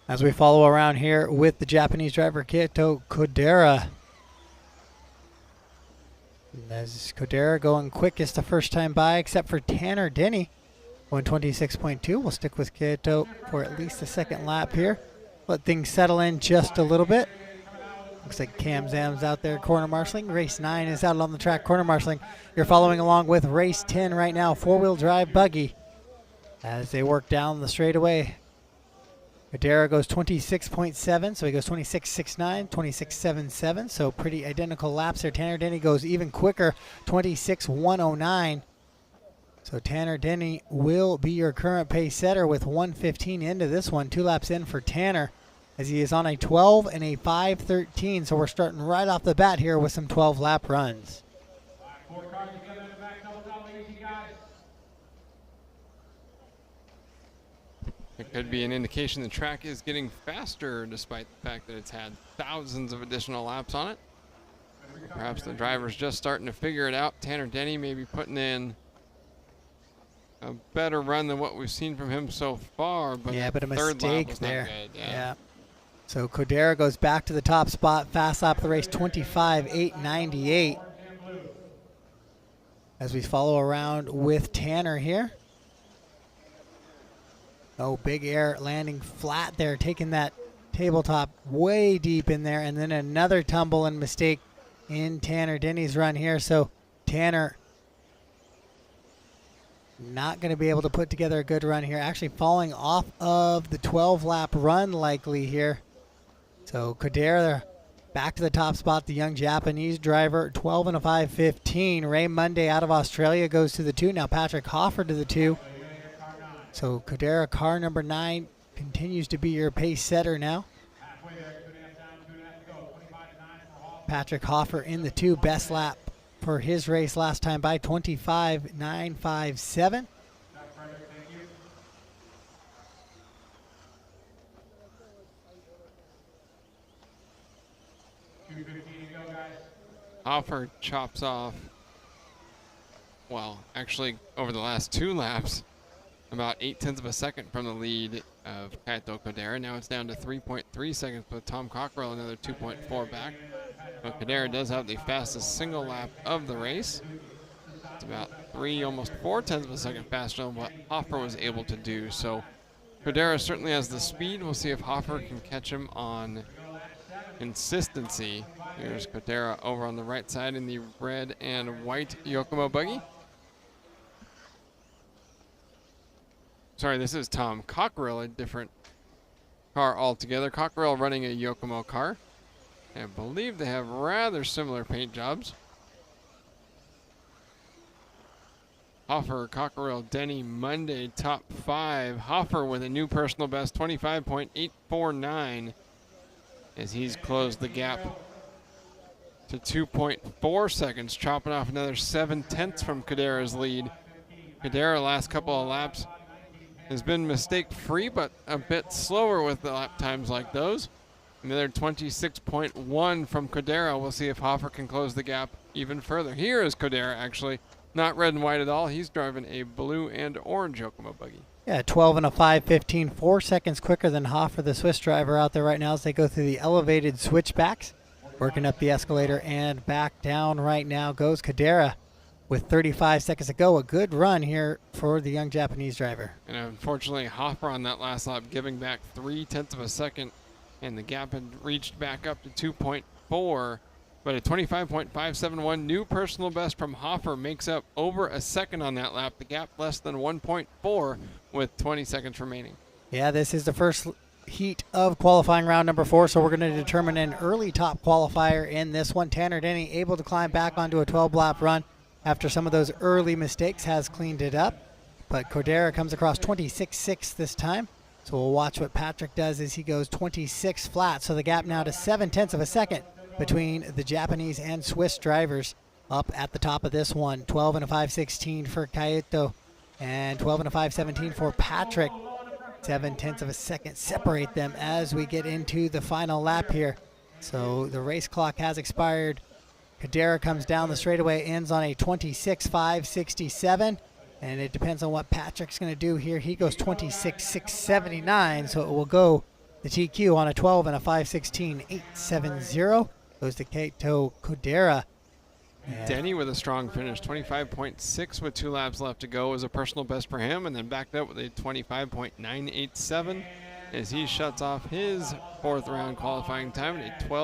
As we follow around here with the Japanese driver Kaito Kodera. As Kodera going quickest the first time by, except for Tanner Denney, going 26.2. We'll stick with Kaito for at least the second lap here. Let things settle in just a little bit. Looks like Cam Zam's out there corner marshalling. Race 9 is out on the track corner marshalling. You're following along with race 10 right now, four-wheel drive buggy. As they work down the straightaway, Kodera goes 26.7, so he goes 26.69, 26.77, so pretty identical laps there. Tanner Denney goes even quicker, 26.109. So Tanner Denney will be your current pace setter with 1:15 into this one, 2 laps in for Tanner, as he is on a 12 and a 5:13. So we're starting right off the bat here with some 12-lap runs. It could be an indication the track is getting faster despite the fact that it's had thousands of additional laps on it. Perhaps the driver's just starting to figure it out. Tanner Denney may be putting in a better run than what we've seen from him so far. But yeah, but a third mistake lap was there. Not good. Yeah. So Kodera goes back to the top spot, fast lap of the race, 25.898. As we follow around with Tanner here. Oh, big air landing flat there, taking that tabletop way deep in there, and then another tumble and mistake in Tanner Denney's run here. So Tanner not going to be able to put together a good run here, actually falling off of the 12-lap run likely here. So Kodera back to the top spot, the young Japanese driver, 12 and a 5:15. Ray Munday out of Australia goes to the 2. Now Patrick Hofer to the 2. So Kodera, car number 9, continues to be your pace setter now. Patrick Hofer in the 2, best lap for his race last time by, 25.957. Hofer chops off, well, actually over the last 2 laps, about 0.8 of a second from the lead of Kaito Kodera. Now it's down to 3.3 seconds with Tom Cockerill another 2.4 back. But Kodera does have the fastest single lap of the race. It's about 3, almost 0.4 of a second faster than what Hofer was able to do. So Kodera certainly has the speed. We'll see if Hofer can catch him on consistency. Here's Kodera over on the right side in the red and white Yokomo buggy. Sorry, this is Tom Cockerill, a different car altogether. Cockerill running a Yokomo car. I believe they have rather similar paint jobs. Hofer, Cockerill, Denney, Munday, top 5. Hofer with a new personal best, 25.849, as he's closed the gap to 2.4 seconds, chopping off another 0.7 from Kodera's lead. Kodera, last couple of laps, has been mistake-free, but a bit slower with the lap times like those. Another 26.1 from Kodera. We'll see if Hofer can close the gap even further. Here is Kodera, actually. Not red and white at all. He's driving a blue and orange Yokomo buggy. Yeah, 12 and a 5:15, 4 seconds quicker than Hofer, the Swiss driver out there right now as they go through the elevated switchbacks. Working up the escalator and back down right now goes Kodera with 35 seconds to go. A good run here for the young Japanese driver. And unfortunately, Hofer on that last lap giving back 0.3 of a second, and the gap had reached back up to 2.4. But a 25.571 new personal best from Hofer makes up over a second on that lap. The gap less than 1.4 with 20 seconds remaining. Yeah, this is the first heat of qualifying round number 4, so we're going to determine an early top qualifier in this one. Tanner Denney able to climb back onto a 12-lap run after some of those early mistakes, has cleaned it up. But Kodera comes across 26.6 this time. So we'll watch what Patrick does as he goes 26 flat. So the gap now to 0.7 of a second between the Japanese and Swiss drivers up at the top of this one. 12 and a 5:16 for Kaito and 12 and a 5:17 for Patrick. 0.7 of a second separate them as we get into the final lap here. So the race clock has expired. Kodera comes down the straightaway, ends on a 26.567, and it depends on what Patrick's going to do here. He goes 26.679, so it will go The TQ on a 12 and a 5:16.870 goes to Kaito Kodera. And Denney with a strong finish, 25.6 with 2 laps left to go was a personal best for him, and then backed up with a 25.987 as he shuts off his 4th round qualifying time at a 12.